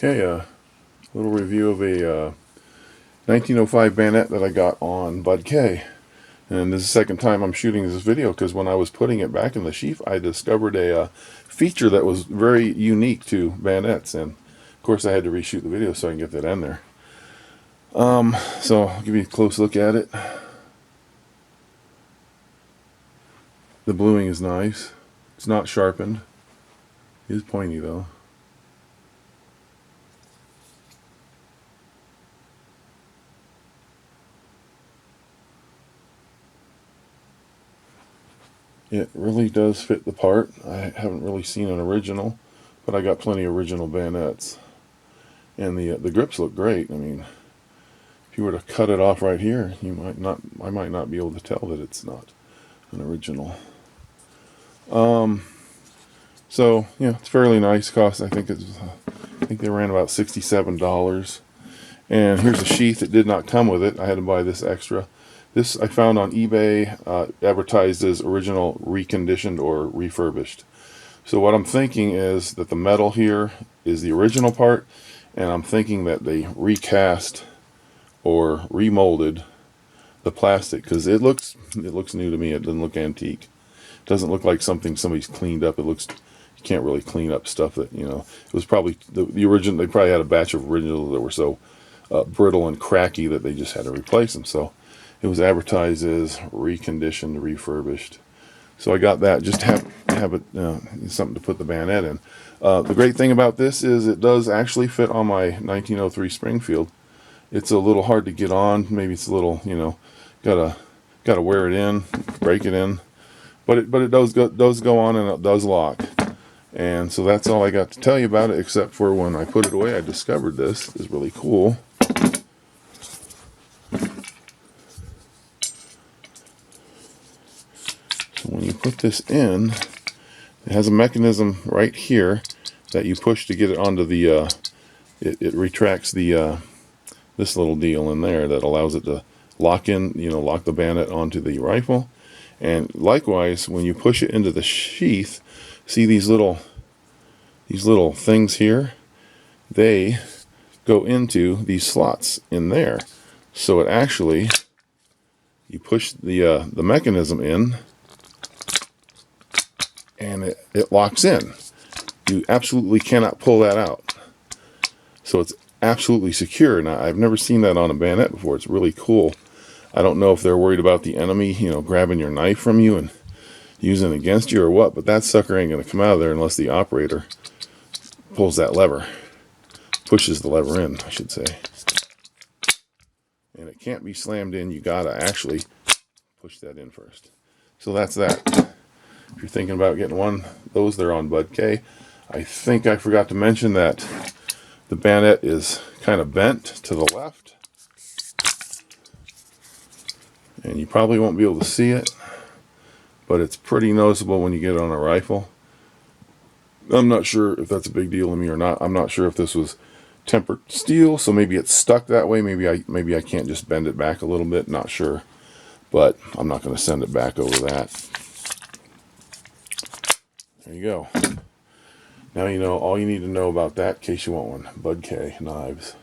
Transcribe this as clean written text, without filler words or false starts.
Okay, a little review of a 1905 bayonet that I got on Bud K. And this is the second time I'm shooting this video because when I was putting it back in the sheath, I discovered a feature that was very unique to bayonets. And of course I had to reshoot the video so I can get that in there. So I'll give you a close look at it. The bluing is nice. It's not sharpened. It is pointy though. It really does fit the part. I haven't really seen an original, but I got plenty of original bayonets. And the grips look great. I mean, if you were to cut it off right here, I might not be able to tell that it's not an original. So yeah, it's fairly nice. Cost I think they ran about $67. And here's a sheath. It did not come with it. I had to buy this extra. This I found on eBay, advertised as original reconditioned or refurbished. So what I'm thinking is that the metal here is the original part, and I'm thinking that they recast or remolded the plastic because it looks new to me. It doesn't look antique. It doesn't look like something somebody's cleaned up. It looks, you can't really clean up stuff that, you know, it was probably the original. They probably had a batch of originals that were so brittle and cracky that they just had to replace them. So it was advertised as reconditioned, refurbished. So I got that just to have it something to put the bayonet in. The great thing about this is it does actually fit on my 1903 Springfield. It's a little hard to get on. Maybe it's a little, you know, gotta wear it in, break it in. But it does go on, and it does lock. And so that's all I got to tell you about it, except for when I put it away, I discovered this is really cool. So when you put this in, it has a mechanism right here that you push to get it onto the, it retracts the, this little deal in there that allows it to lock in, you know, lock the bayonet onto the rifle. And likewise, when you push it into the sheath, see these little things here? They go into these slots in there. So it actually, you push the mechanism in, and it locks in. You absolutely cannot pull that out. So it's absolutely secure. Now, I've never seen that on a bayonet before. It's really cool. I don't know if they're worried about the enemy, you know, grabbing your knife from you and using it against you or what, but that sucker ain't going to come out of there unless the operator pulls that lever, pushes the lever in, I should say. And it can't be slammed in. You got to actually push that in first. So that's that. If you're thinking about getting one of those, they're on Bud K. I think I forgot to mention that the bayonet is kind of bent to the left. And you probably won't be able to see it, but it's pretty noticeable when you get it on a rifle. I'm not sure if that's a big deal to me or not. I'm not sure if this was tempered steel, so maybe it's stuck that way. Maybe I can't just bend it back a little bit. Not sure, but I'm not going to send it back over that. There you go. Now you know all you need to know about that in case you want one. Bud K knives.